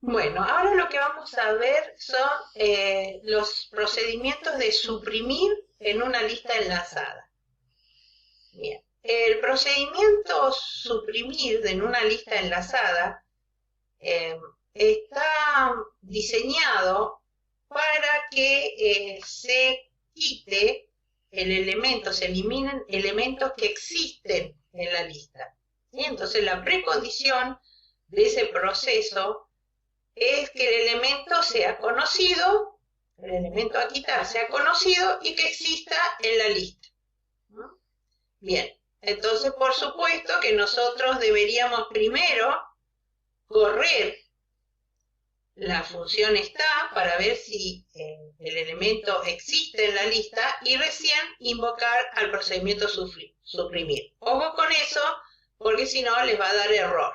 Bueno, ahora lo que vamos a ver son los procedimientos de suprimir en una lista enlazada. Bien, el procedimiento suprimir en una lista enlazada está diseñado para que se quite el elemento, se eliminen elementos que existen en la lista. ¿Sí? Entonces la precondición de ese proceso es que el elemento sea conocido, el elemento a quitar sea conocido y que exista en la lista. ¿No? Bien, entonces por supuesto que nosotros deberíamos primero correr la función está para ver si el elemento existe en la lista y recién invocar al procedimiento suprimir. Ojo con eso, porque si no les va a dar error.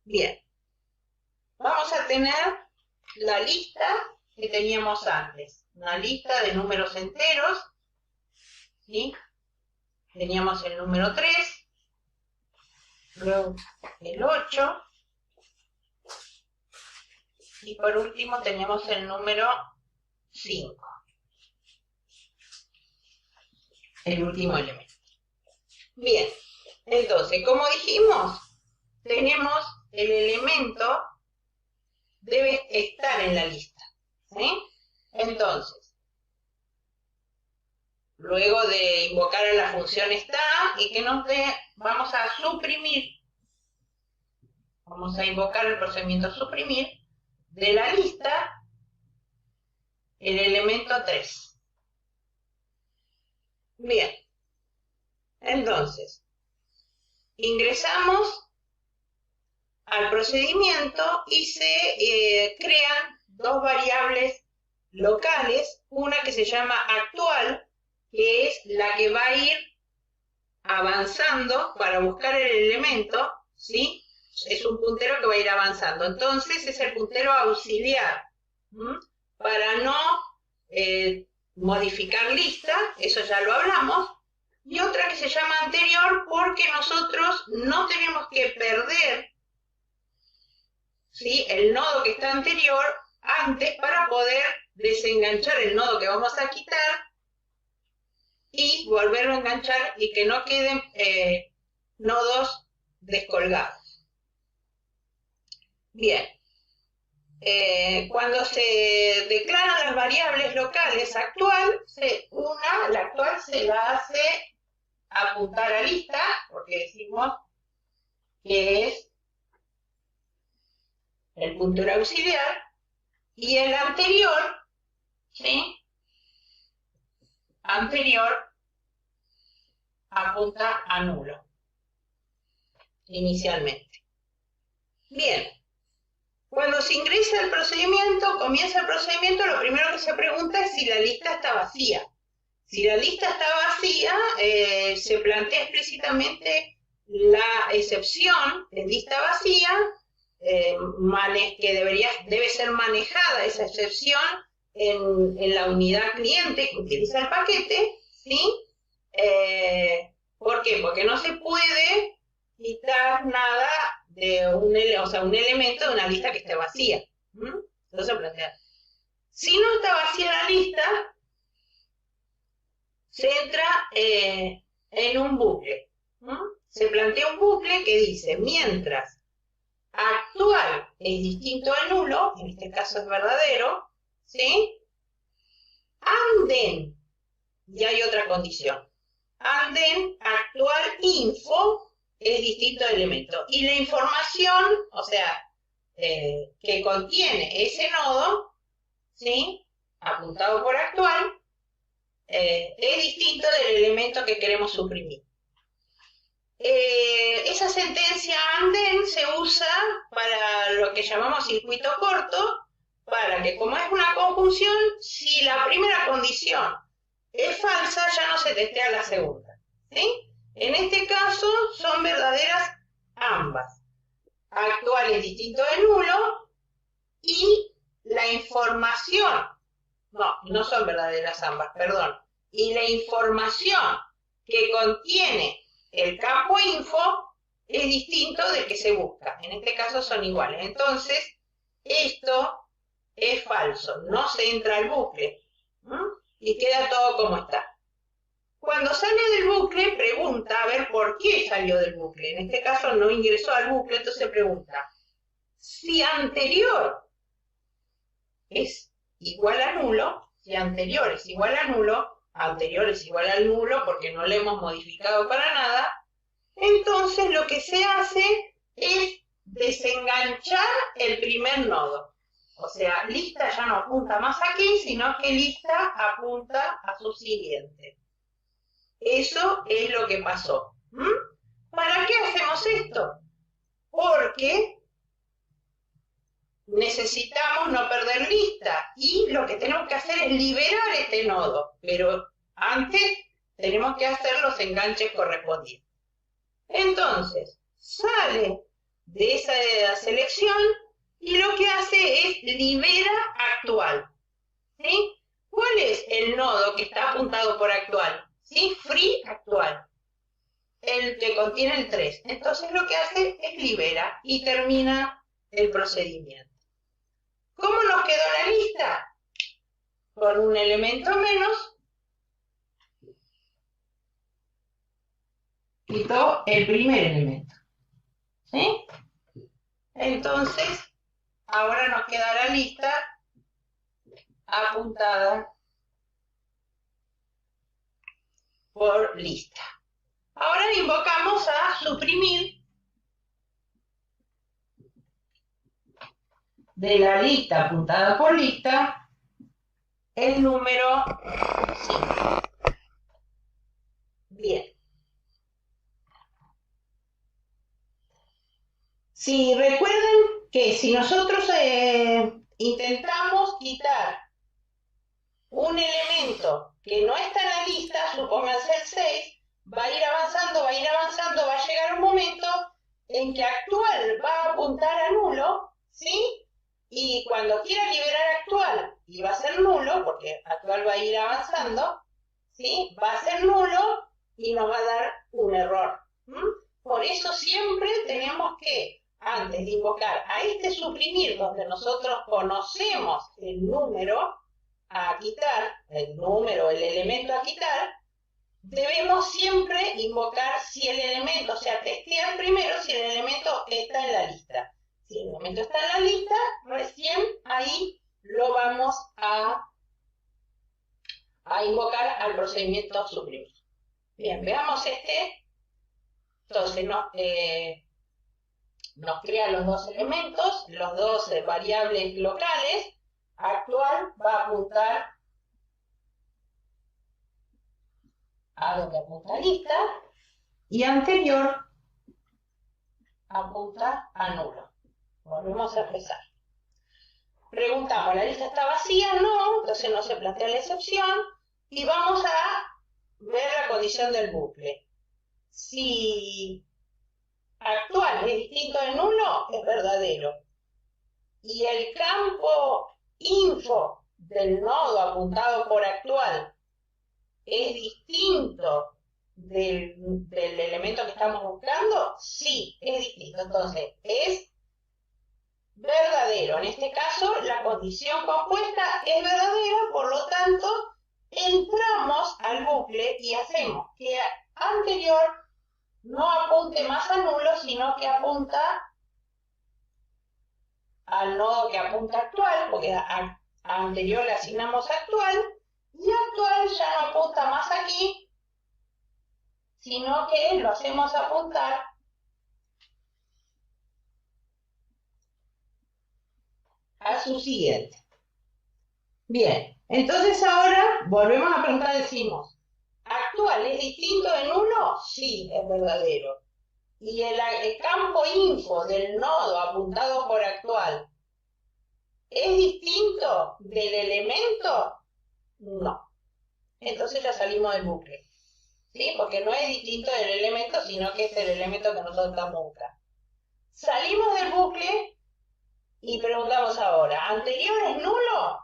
Bien, vamos a tener la lista que teníamos antes, una lista de números enteros, ¿sí? Teníamos el número 3, luego el 8, y por último tenemos el número 5, el último elemento. Bien, entonces, como dijimos, tenemos el elemento, debe estar en la lista, ¿sí? Entonces, luego de invocar a la función está y que nos dé, vamos a suprimir, vamos a invocar el procedimiento suprimir de la lista el elemento 3. Bien, entonces, ingresamos al procedimiento y se crean dos variables locales, una que se llama actual, que es la que va a ir avanzando para buscar el elemento, ¿sí? Es un puntero que va a ir avanzando. Entonces es el puntero auxiliar, para no modificar lista, eso ya lo hablamos. Y otra que se llama anterior porque nosotros no tenemos que perder, ¿sí?, el nodo que está anterior antes para poder desenganchar el nodo que vamos a quitar y volverlo a enganchar y que no queden nodos descolgados. Bien, cuando se declaran las variables locales actual, la actual se la hace apuntar a lista, porque decimos que es el puntero auxiliar, y el anterior, ¿sí?, anterior apunta a nulo, inicialmente. Bien. Cuando se ingresa el procedimiento, comienza el procedimiento, lo primero que se pregunta es si la lista está vacía. Si la lista está vacía, se plantea explícitamente la excepción de lista vacía, que debe ser manejada esa excepción en la unidad cliente que utiliza el paquete, ¿sí? ¿Por qué? Porque no se puede quitar nada de un elemento de una lista que esté vacía. Entonces plantea. Si no está vacía la lista, se entra en un bucle. Se plantea un bucle que dice, mientras actual es distinto al nulo, en este caso es verdadero, ¿sí?, anden, y hay otra condición, anden actual info es distinto al elemento. Y la información, o sea, que contiene ese nodo, ¿sí?, apuntado por actual, es distinto del elemento que queremos suprimir. Esa sentencia anden se usa para lo que llamamos circuito corto, para que como es una conjunción, si la primera condición es falsa, ya no se testea la segunda, ¿sí? En este caso son verdaderas ambas. Actual es distinto de nulo y la información, no son verdaderas ambas, perdón. Y la información que contiene el campo info es distinto del que se busca. En este caso son iguales. Entonces, esto es falso, no se entra al bucle, ¿m? Y queda todo como está. Cuando sale del bucle, pregunta a ver por qué salió del bucle. En este caso no ingresó al bucle, entonces pregunta, si anterior es igual a nulo, si anterior es igual a nulo, anterior es igual al nulo porque no lo hemos modificado para nada, entonces lo que se hace es desenganchar el primer nodo. O sea, lista ya no apunta más aquí, sino que lista apunta a su siguiente. Eso es lo que pasó. ¿Mm? ¿Para qué hacemos esto? Porque necesitamos no perder lista y lo que tenemos que hacer es liberar este nodo, pero antes tenemos que hacer los enganches correspondientes. Entonces, sale de esa selección y lo que hace es libera actual. ¿Sí? ¿Cuál es el nodo que está apuntado por actual? ¿Sí? Free actual. El que contiene el 3. Entonces lo que hace es libera y termina el procedimiento. ¿Cómo nos quedó la lista? Con un elemento menos. Quitó el primer elemento. ¿Sí? Entonces, ahora nos queda la lista apuntada por lista. Ahora invocamos a suprimir de la lista apuntada por lista el número 5. Bien. Si recuerden que si nosotros intentamos quitar un elemento que no está en la lista, supónganse el 6, va a ir avanzando, va a llegar un momento en que actual va a apuntar a nulo, ¿sí? Y cuando quiera liberar actual y va a ser nulo, porque actual va a ir avanzando, ¿sí? Va a ser nulo y nos va a dar un error. Por eso siempre tenemos que, antes de invocar a este suprimir, donde nosotros conocemos el número a quitar, el número, el elemento a quitar, debemos siempre invocar si el elemento, o sea, testear primero si el elemento está en la lista. Si el elemento está en la lista, recién ahí lo vamos a invocar al procedimiento suprimir. Bien, veamos este. Entonces nos crea los dos elementos, los dos variables locales. Actual va a apuntar a donde apunta lista y anterior apunta a nulo. Volvemos a empezar. Preguntamos, ¿la lista está vacía? No, entonces no se plantea la excepción y vamos a ver la condición del bucle. Si actual es distinto de nulo, es verdadero. Y el campo info del nodo apuntado por actual es distinto del elemento que estamos buscando, sí, es distinto. Entonces, es verdadero. En este caso, la condición compuesta es verdadera, por lo tanto, entramos al bucle y hacemos que anterior no apunte más a nulo, sino que apunta al nodo que apunta actual, porque a anterior le asignamos actual, y actual ya no apunta más aquí, sino que lo hacemos apuntar a su siguiente. Bien, entonces ahora volvemos a preguntar, decimos, ¿actual es distinto de nulo? Sí, es verdadero. ¿Y el campo info del nodo apuntado por actual es distinto del elemento? No. Entonces ya salimos del bucle. ¿Sí? Porque no es distinto del elemento, sino que es el elemento que nosotros estamos buscando. Salimos del bucle y preguntamos ahora, ¿anterior es nulo?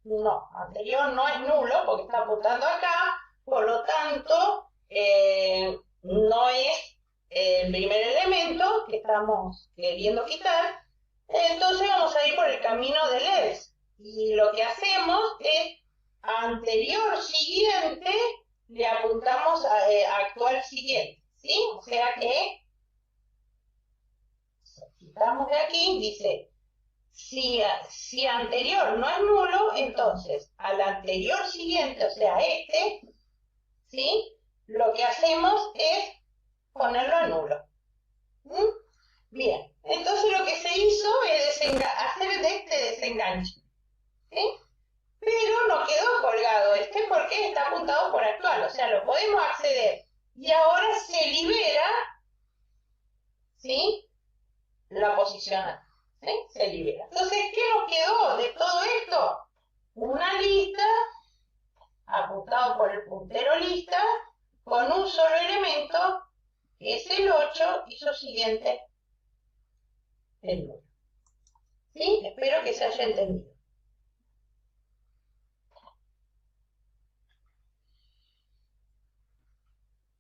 No, anterior no es nulo porque está apuntando acá, por lo tanto, no es el primer elemento que estamos queriendo quitar. Entonces vamos a ir por el camino del else. Y lo que hacemos es anterior siguiente, le apuntamos a actual siguiente, ¿sí? O sea que, quitamos de aquí, dice, si anterior no es nulo, entonces al anterior siguiente, o sea, este, ¿sí? Lo que hacemos es ponerlo a nulo. ¿Mm? Bien, entonces lo que se hizo es hacer de este desenganche, ¿sí? Pero no quedó colgado este porque está apuntado por actual, o sea, lo podemos acceder. Y ahora se libera, ¿sí? La posición, ¿sí? Se libera. Entonces, ¿qué nos quedó de todo esto? Una lista, apuntado por el puntero lista, con un solo elemento, que es el 8, y su siguiente, el 9. ¿Sí? Espero que se haya entendido.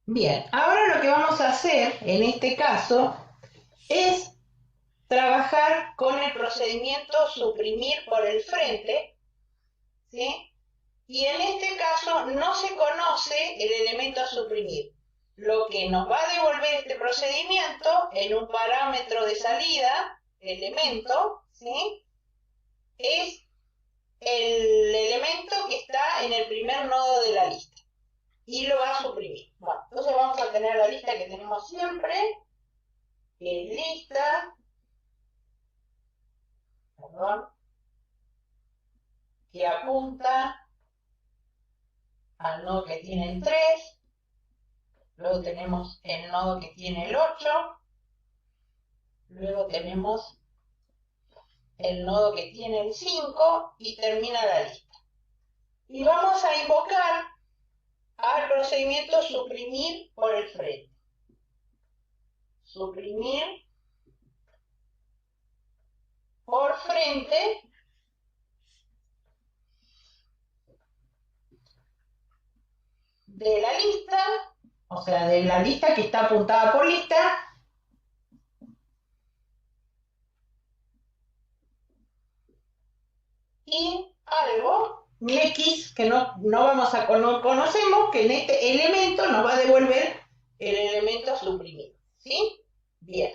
Bien, ahora lo que vamos a hacer en este caso es trabajar con el procedimiento suprimir por el frente, ¿sí? Y en este caso no se conoce el elemento a suprimir. Lo que nos va a devolver este procedimiento en un parámetro de salida, elemento, ¿sí? Es el elemento que está en el primer nodo de la lista. Y lo va a suprimir. Bueno, entonces vamos a tener la lista que tenemos siempre, que es lista, que apunta al nodo que tiene el 3, luego tenemos el nodo que tiene el 8, luego tenemos el nodo que tiene el 5 y termina la lista. Y vamos a invocar al procedimiento suprimir por el frente. Suprimir por frente de la lista, o sea, de la lista que está apuntada por lista, y algo, un X, que no conocemos, que en este elemento nos va a devolver el elemento suprimido, ¿sí? Bien.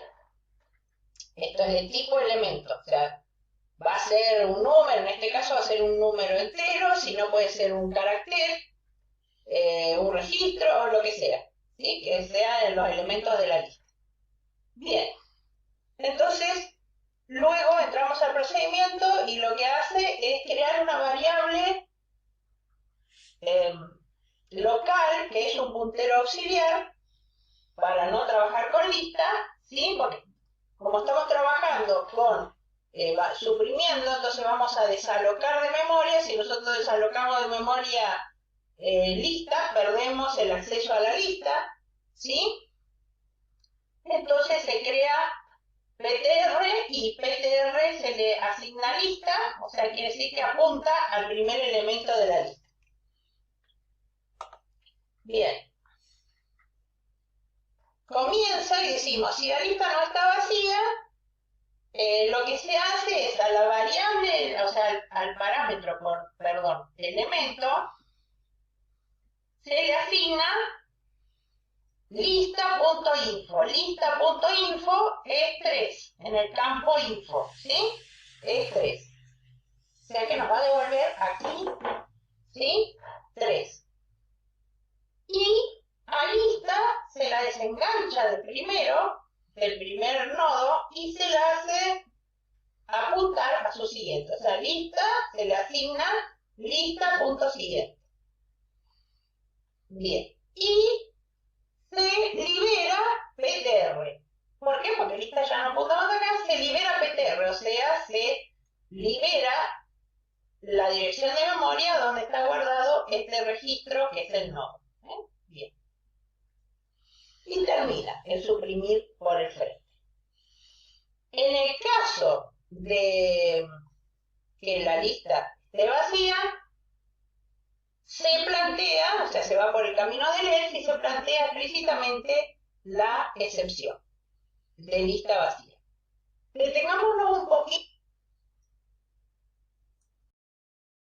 Esto es de tipo elemento, o sea, va a ser un número, en este caso va a ser un número entero, si no puede ser un carácter, un registro o lo que sea, ¿sí? Que sean los elementos de la lista. Bien, entonces luego entramos al procedimiento y lo que hace es crear una variable local, que es un puntero auxiliar, para no trabajar con lista, ¿sí? Porque como estamos trabajando con suprimiendo, entonces vamos a desalocar de memoria. Si nosotros desalocamos de memoria lista, perdemos el acceso a la lista, ¿sí? Entonces se crea PTR y PTR se le asigna lista, o sea, quiere decir que apunta al primer elemento de la lista. Bien. Comienza y decimos, si la lista no está vacía, lo que se hace es a la variable, o sea, al parámetro, elemento, se le asigna lista.info. Lista.info es 3, en el campo info, ¿sí? Es 3. O sea que nos va a devolver aquí, ¿sí? 3. Y a lista se la desengancha del primer nodo, y se la hace apuntar a su siguiente. O sea, lista se le asigna lista.siguiente. Bien. Y se libera PTR. ¿Por qué? Porque lista ya no apunta más acá, se libera PTR, o sea, se libera la dirección de memoria donde está guardado este registro que es el nodo. Bien. Y termina el suprimir por el frente. En el caso de que la lista esté vacía, se plantea, o sea, se va por el camino del else y se plantea explícitamente la excepción de lista vacía. Detengámonos un poquito